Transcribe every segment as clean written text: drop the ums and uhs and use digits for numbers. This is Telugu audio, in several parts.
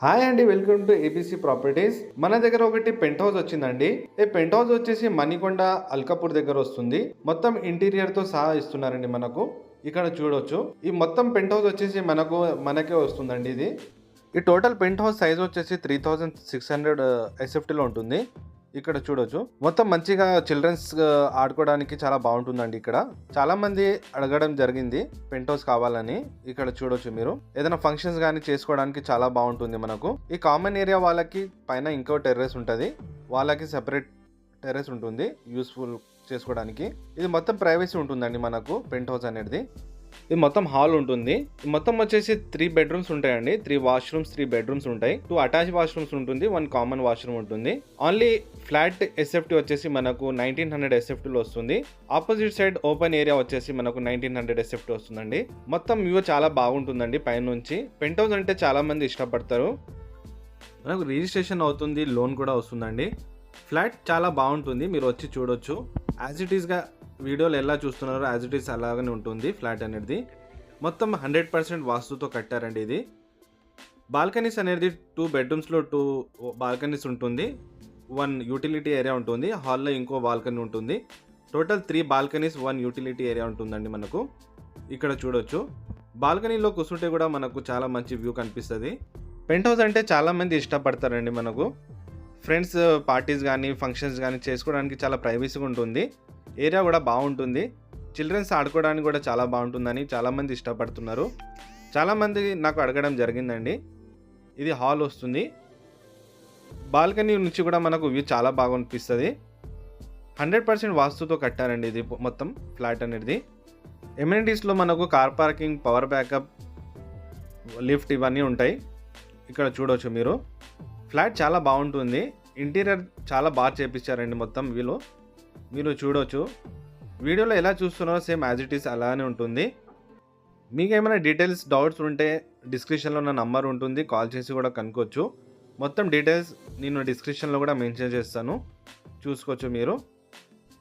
హాయ్ అండి, వెల్కమ్ టు ఏబీసీ ప్రాపర్టీస్. మన దగ్గర ఒకటి పెంట్ హౌస్ వచ్చిందండి. ఈ పెంట్ హౌస్ వచ్చేసి మణికొండ అల్కాపూర్ దగ్గర వస్తుంది. మొత్తం ఇంటీరియర్ తో సహా ఇస్తున్నారండి మనకు. ఇక్కడ చూడొచ్చు, ఈ మొత్తం పెంట్ హౌస్ వచ్చేసి మనకే వస్తుందండి. ఇది ఈ టోటల్ పెంట్ హౌస్ సైజ్ వచ్చేసి 3600 ఎస్ఎఫ్టీలో ఉంటుంది. ఇక్కడ చూడొచ్చు, మొత్తం మంచిగా చిల్డ్రన్స్ ఆడుకోవడానికి చాలా బాగుంటుందండి. ఇక్కడ చాలా మంది అడగడం జరిగింది పెంట్ హౌస్ కావాలని. ఇక్కడ చూడొచ్చు మీరు, ఏదైనా ఫంక్షన్స్ కానీ చేసుకోవడానికి చాలా బాగుంటుంది మనకు. ఈ కామన్ ఏరియా వాళ్ళకి పైన ఇంకో టెర్రస్ ఉంటుంది, వాళ్ళకి సెపరేట్ టెర్రస్ ఉంటుంది యూస్ఫుల్ చేసుకోవడానికి. ఇది మొత్తం ప్రైవసీ ఉంటుందండి మనకు పెంట్ హౌస్ అనేది. ఇది మొత్తం హాల్ ఉంటుంది. మొత్తం వచ్చేసి 3 బెడ్రూమ్స్ ఉంటాయండి. 3 వాష్రూమ్స్, 3 బెడ్రూమ్స్ ఉంటాయి. 2 అటాచ్ వాష్రూమ్స్ ఉంటుంది, 1 కామన్ వాష్రూమ్ ఉంటుంది. ఓన్లీ ఫ్లాట్ ఎస్ఎఫ్టీ వచ్చేసి మనకు 1900 ఎస్ఎఫ్టీలో వస్తుంది. ఆపోజిట్ సైడ్ ఓపెన్ ఏరియా వచ్చేసి మనకు 1900 ఎస్ఎఫ్టీ వస్తుందండి. మొత్తం వ్యూ చాలా బాగుంటుందండి పైనుంచి. పెంట్ హౌస్ అంటే చాలా మంది ఇష్టపడతారు. మనకు రిజిస్ట్రేషన్ అవుతుంది, లోన్ కూడా వస్తుందండి. ఫ్లాట్ చాలా బాగుంటుంది, మీరు వచ్చి చూడొచ్చు. యాజ్ ఇట్ ఈస్గా వీడియోలో ఎలా చూస్తున్నారో యాజ్ ఇట్ ఈస్ అలాగనే ఉంటుంది ఫ్లాట్ అనేది. మొత్తం 100% వాస్తుతో కట్టారండి ఇది. బాల్కనీస్ అనేది 2 బెడ్రూమ్స్లో 2 బాల్కనీస్ ఉంటుంది. 1 యూటిలిటీ ఏరియా ఉంటుంది, హాల్లో ఇంకో బాల్కనీ ఉంటుంది. టోటల్ 3 బాల్కనీస్, 1 యూటిలిటీ ఏరియా ఉంటుందండి మనకు. ఇక్కడ చూడొచ్చు, బాల్కనీలో కూర్చుంటే కూడా మనకు చాలా మంచి వ్యూ కనిపిస్తుంది. పెంట్ హౌస్ అంటే చాలా మంది ఇష్టపడతారండి మనకు. ఫ్రెండ్స్ పార్టీస్ కానీ ఫంక్షన్స్ కానీ చేసుకోవడానికి చాలా ప్రైవసీగా ఉంటుంది. ఏరియా కూడా బాగుంటుంది, చిల్డ్రన్స్ ఆడుకోవడానికి కూడా చాలా బాగుంటుందని చాలామంది ఇష్టపడుతున్నారు. చాలామంది నాకు అడగడం జరిగిందండి. ఇది హాల్ వస్తుంది, బాల్కనీ నుంచి కూడా మనకు వ్యూ చాలా బాగా అనిపిస్తుంది. 100% వాస్తుతో కట్టారండి ఇది మొత్తం ఫ్లాట్ అనేది. ఎమ్యూనిటీస్లో మనకు car parking, power backup, lift ఇవన్నీ ఉంటాయి. ఇక్కడ చూడవచ్చు మీరు, ఫ్లాట్ చాలా బాగుంటుంది. ఇంటీరియర్ చాలా బాగా చేపించారండి మొత్తం వ్యూలో. మీరు చూడొచ్చు, వీడియోలో ఎలా చూస్తున్నారో సేమ్ యాజ్ ఇట్ ఈస్ అలానే ఉంటుంది. మీకు ఏమైనా డీటెయిల్స్ డౌట్స్ ఉంటే డిస్క్రిప్షన్లో నా నంబర్ ఉంటుంది, కాల్ చేసి కూడా కనుక్కోవచ్చు. మొత్తం డీటెయిల్స్ నేను డిస్క్రిప్షన్లో కూడా మెన్షన్ చేస్తాను, చూసుకోవచ్చు మీరు.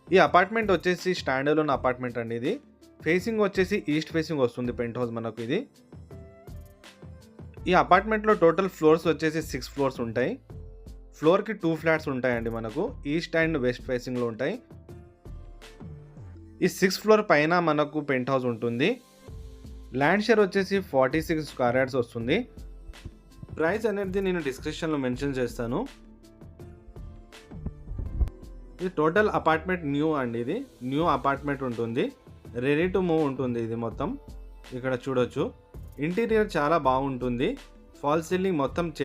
ఈ అపార్ట్మెంట్ వచ్చేసి స్టాండ్ అలోన్ అపార్ట్మెంట్ అండి. ఇది ఫేసింగ్ వచ్చేసి ఈస్ట్ ఫేసింగ్ వస్తుంది పెంట్ హౌస్ మనకు ఇది. ఈ అపార్ట్మెంట్లో టోటల్ ఫ్లోర్స్ వచ్చేసి 6 ఫ్లోర్స్ ఉంటాయి. ఫ్లోర్కి 2 ఫ్లాట్స్ ఉంటాయండి మనకు, ఈస్ట్ అండ్ వెస్ట్ ఫేసింగ్లో ఉంటాయి. ఈ 6th ఫ్లోర్ పైన మనకు పెంట్ హౌస్ ఉంటుంది. ల్యాండ్ షేర్ వచ్చేసి 46 స్క్వేర్ యార్డ్స్ వస్తుంది. ప్రైస్ అనేది నేను డిస్క్రిప్షన్లో మెన్షన్ చేస్తాను. ఇది టోటల్ అపార్ట్మెంట్ న్యూ అండి. ఇది న్యూ అపార్ట్మెంట్ ఉంటుంది, రెడీ టు మూవ్ ఉంటుంది ఇది మొత్తం. ఇక్కడ చూడొచ్చు, ఇంటీరియర్ చాలా బాగుంటుంది. ఫాల్ సీలింగ్ మొత్తం